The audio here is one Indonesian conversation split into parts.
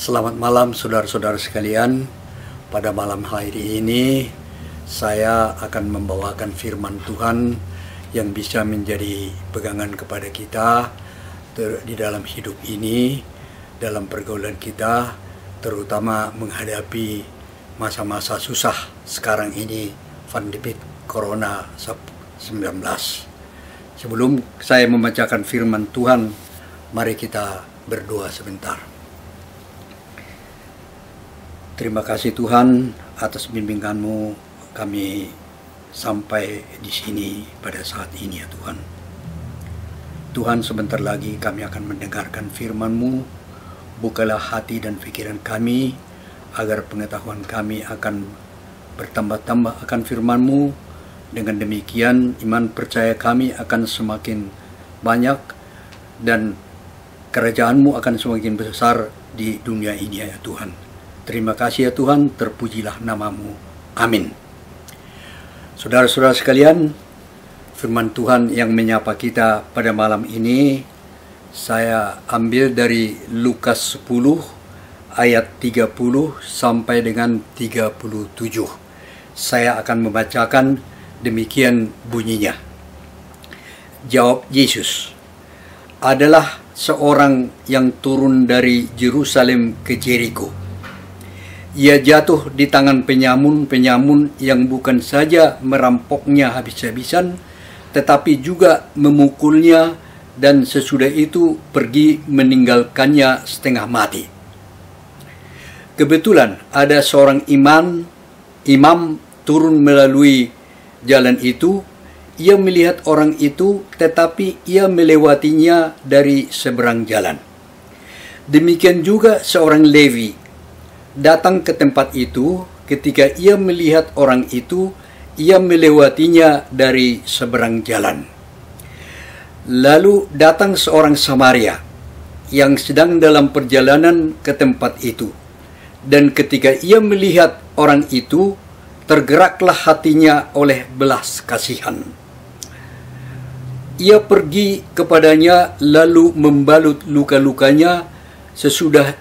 Selamat malam saudara-saudara sekalian. Pada malam hari ini saya akan membawakan firman Tuhan yang bisa menjadi pegangan kepada kita di dalam hidup ini, dalam pergaulan kita, terutama menghadapi masa-masa susah sekarang ini, pandemi Corona 19. Sebelum saya membacakan firman Tuhan, mari kita berdoa sebentar. Terima kasih Tuhan atas bimbingan-Mu kami sampai di sini pada saat ini ya Tuhan. Tuhan, sebentar lagi kami akan mendengarkan firman-Mu. Bukalah hati dan pikiran kami agar pengetahuan kami akan bertambah-tambah akan firman-Mu. Dengan demikian iman percaya kami akan semakin banyak dan kerajaan-Mu akan semakin besar di dunia ini ya Tuhan. Terima kasih ya Tuhan, terpujilah nama-Mu. Amin. Saudara-saudara sekalian, firman Tuhan yang menyapa kita pada malam ini, saya ambil dari Lukas 10 ayat 30 sampai dengan 37. Saya akan membacakan, demikian bunyinya. Jawab Yesus, adalah seorang yang turun dari Yerusalem ke Jeriko. Ia jatuh di tangan penyamun-penyamun yang bukan saja merampoknya habis-habisan, tetapi juga memukulnya, dan sesudah itu pergi meninggalkannya setengah mati. Kebetulan ada seorang imam turun melalui jalan itu. Ia melihat orang itu, tetapi ia melewatinya dari seberang jalan. Demikian juga seorang Lewi datang ke tempat itu. Ketika ia melihat orang itu, ia melewatinya dari seberang jalan. Lalu datang seorang Samaria yang sedang dalam perjalanan ke tempat itu. Dan ketika ia melihat orang itu, tergeraklah hatinya oleh belas kasihan. Ia pergi kepadanya lalu membalut luka-lukanya. Sesudah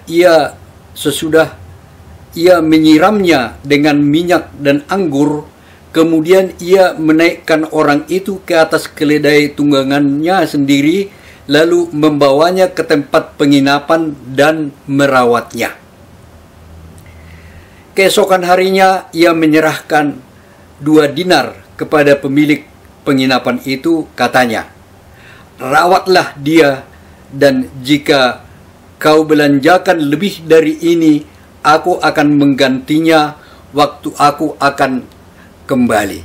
ia menyiramnya dengan minyak dan anggur. Kemudian ia menaikkan orang itu ke atas keledai tunggangannya sendiri, lalu membawanya ke tempat penginapan dan merawatnya. Keesokan harinya ia menyerahkan 2 dinar kepada pemilik penginapan itu, katanya, "Rawatlah dia, dan jika kau belanjakan lebih dari ini, aku akan menggantinya waktu aku akan kembali."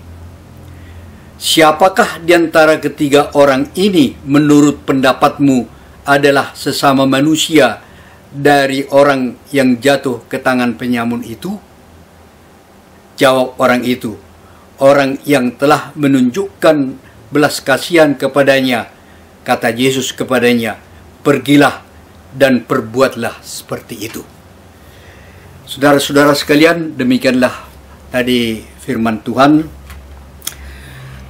Siapakah di antara ketiga orang ini menurut pendapatmu adalah sesama manusia dari orang yang jatuh ke tangan penyamun itu? Jawab orang itu, "Orang yang telah menunjukkan belas kasihan kepadanya." Kata Yesus kepadanya, "Pergilah dan perbuatlah seperti itu." Saudara-saudara sekalian, demikianlah tadi firman Tuhan.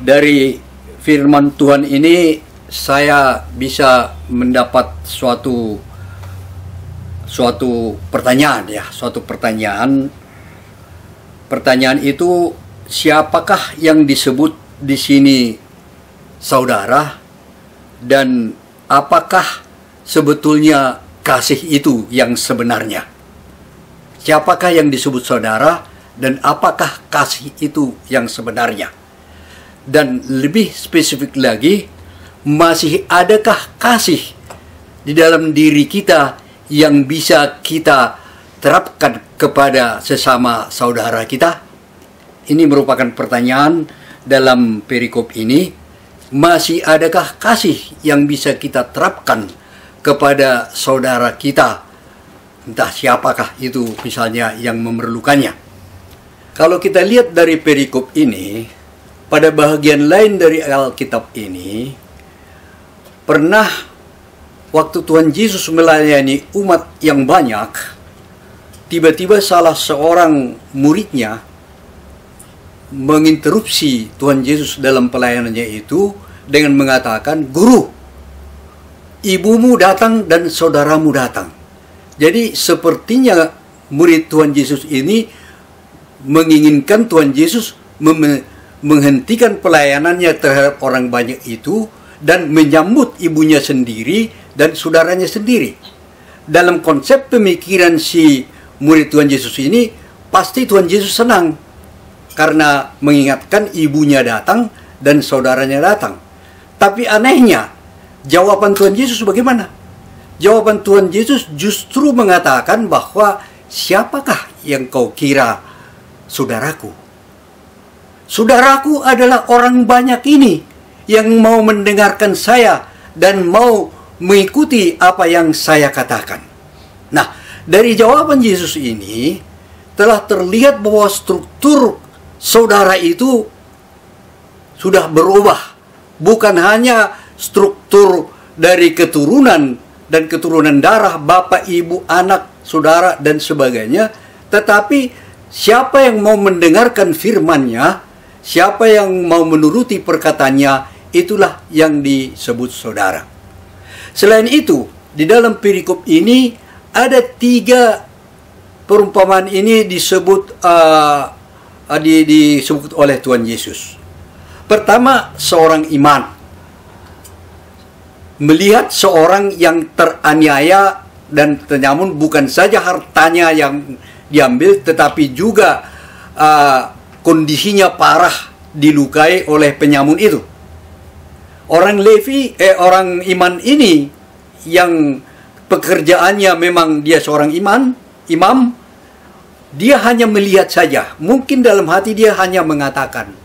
Dari firman Tuhan ini saya bisa mendapat suatu pertanyaan ya, suatu pertanyaan. Pertanyaan itu, siapakah yang disebut di sini saudara, dan apakah sebetulnya kasih itu yang sebenarnya? Siapakah yang disebut saudara, dan apakah kasih itu yang sebenarnya? Dan lebih spesifik lagi, masih adakah kasih di dalam diri kita yang bisa kita terapkan kepada sesama saudara kita? Ini merupakan pertanyaan dalam perikop ini. Masih adakah kasih yang bisa kita terapkan kepada saudara kita? Entah siapakah itu misalnya yang memerlukannya. Kalau kita lihat dari perikop ini, pada bahagian lain dari Alkitab ini, pernah waktu Tuhan Yesus melayani umat yang banyak, tiba-tiba salah seorang muridnya menginterupsi Tuhan Yesus dalam pelayanannya itu dengan mengatakan, "Guru, ibumu datang dan saudaramu datang. Jadi sepertinya murid Tuhan Yesus ini menginginkan Tuhan Yesus menghentikan pelayanannya terhadap orang banyak itu dan menyambut ibunya sendiri dan saudaranya sendiri. Dalam konsep pemikiran si murid Tuhan Yesus ini, pasti Tuhan Yesus senang karena mengingatkan ibunya datang dan saudaranya datang. Tapi anehnya, jawaban Tuhan Yesus bagaimana? Jawaban Tuhan Yesus justru mengatakan bahwa siapakah yang kau kira saudaraku? Saudaraku adalah orang banyak ini yang mau mendengarkan saya dan mau mengikuti apa yang saya katakan. Nah, dari jawaban Yesus ini telah terlihat bahwa struktur saudara itu sudah berubah. Bukan hanya struktur dari keturunan dan keturunan darah, bapak, ibu, anak, saudara, dan sebagainya. Tetapi siapa yang mau mendengarkan firman-Nya, siapa yang mau menuruti perkataannya, itulah yang disebut saudara. Selain itu, di dalam perikop ini ada 3 perumpamaan ini disebut disebut oleh Tuhan Yesus. Pertama, seorang iman melihat seorang yang teraniaya dan namun bukan saja hartanya yang diambil, tetapi juga kondisinya parah, dilukai oleh penyamun itu. Orang iman ini yang pekerjaannya memang dia seorang imam, dia hanya melihat saja. Mungkin dalam hati dia hanya mengatakan,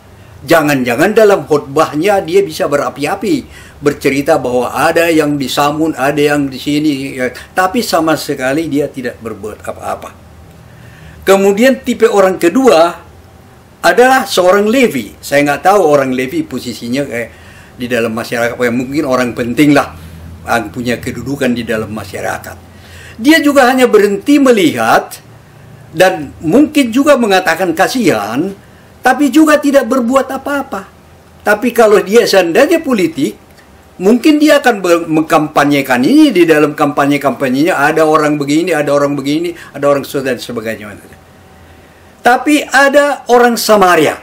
jangan-jangan dalam khotbahnya dia bisa berapi-api, bercerita bahwa ada yang disamun, ada yang di sini, tapi sama sekali dia tidak berbuat apa-apa. Kemudian tipe orang kedua adalah seorang Levi. Saya nggak tahu orang Levi posisinya di dalam masyarakat, mungkin orang penting lah, yang punya kedudukan di dalam masyarakat. Dia juga hanya berhenti melihat dan mungkin juga mengatakan kasihan, tapi juga tidak berbuat apa-apa. Tapi kalau dia seandainya politik, mungkin dia akan mengkampanyekan ini. Di dalam kampanye-kampanyenya ada orang begini, ada orang begini, ada orang dan sebagainya. Tapi ada orang Samaria.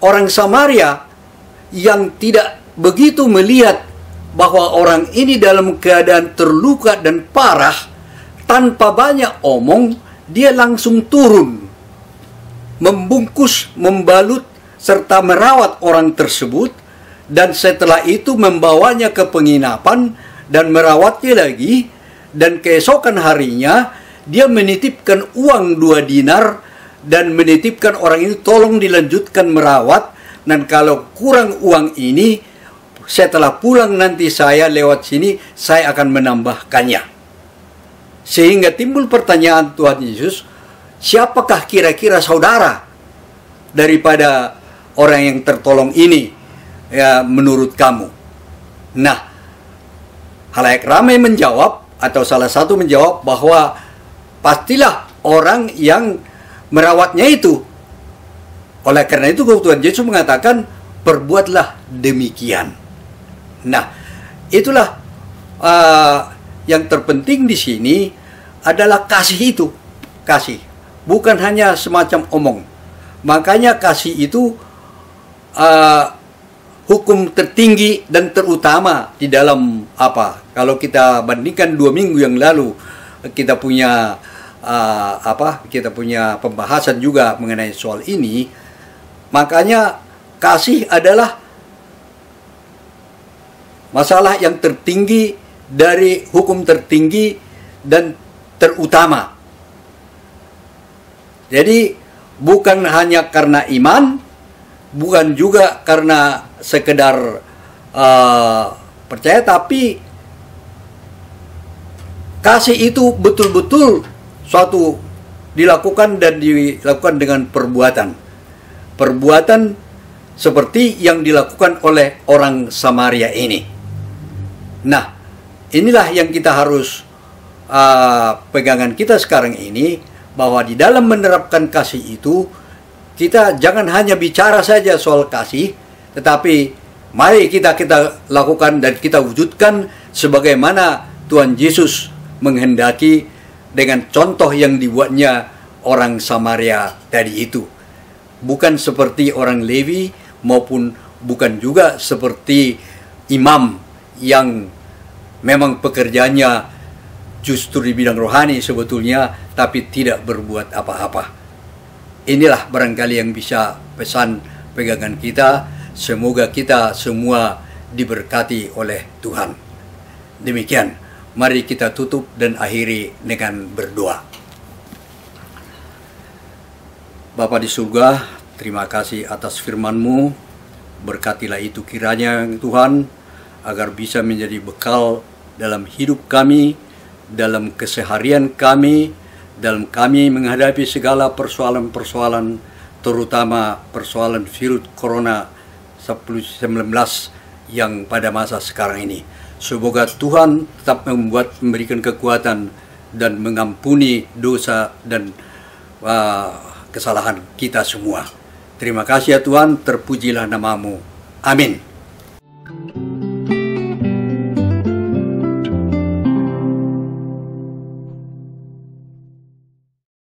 Orang Samaria yang tidak begitu melihat bahwa orang ini dalam keadaan terluka dan parah, tanpa banyak omong, dia langsung turun, membungkus, membalut, serta merawat orang tersebut, dan setelah itu membawanya ke penginapan dan merawatnya lagi, dan keesokan harinya dia menitipkan uang 2 dinar dan menitipkan orang ini tolong dilanjutkan merawat, dan kalau kurang uang ini setelah pulang nanti saya lewat sini saya akan menambahkannya. Sehingga timbul pertanyaan Tuhan Yesus, siapakah kira-kira saudara daripada orang yang tertolong ini, ya, menurut kamu? Nah, halayak ramai menjawab, atau salah satu menjawab bahwa pastilah orang yang merawatnya itu. Oleh karena itu Tuhan Yesus mengatakan, perbuatlah demikian. Nah, itulah yang terpenting di sini adalah kasih itu. Kasih, bukan hanya semacam omong. Makanya kasih itu hukum tertinggi dan terutama di dalam apa? Kalau kita bandingkan 2 minggu yang lalu, kita punya kita punya pembahasan juga mengenai soal ini. Makanya kasih adalah masalah yang tertinggi dari hukum tertinggi dan terutama. Jadi bukan hanya karena iman, bukan juga karena sekedar percaya, tapi kasih itu betul-betul suatu dilakukan dan dilakukan dengan perbuatan. Perbuatan seperti yang dilakukan oleh orang Samaria ini. Nah, inilah yang kita harus pegangan kita sekarang ini, bahwa di dalam menerapkan kasih itu, kita jangan hanya bicara saja soal kasih, tetapi mari kita lakukan dan kita wujudkan sebagaimana Tuhan Yesus menghendaki dengan contoh yang dibuatnya orang Samaria tadi itu. Bukan seperti orang Lewi maupun bukan juga seperti imam yang memang pekerjaannya justru di bidang rohani sebetulnya, tapi tidak berbuat apa-apa. Inilah barangkali yang bisa pesan pegangan kita. Semoga kita semua diberkati oleh Tuhan. Demikian, mari kita tutup dan akhiri dengan berdoa. Bapa di surga, terima kasih atas firman-Mu. Berkatilah itu kiranya Tuhan, agar bisa menjadi bekal dalam hidup kami, dalam keseharian kami, dalam kami menghadapi segala persoalan-persoalan, terutama persoalan virus corona 19 yang pada masa sekarang ini. Semoga Tuhan tetap memberikan kekuatan dan mengampuni dosa dan kesalahan kita semua. Terima kasih ya Tuhan, terpujilah nama-Mu. Amin.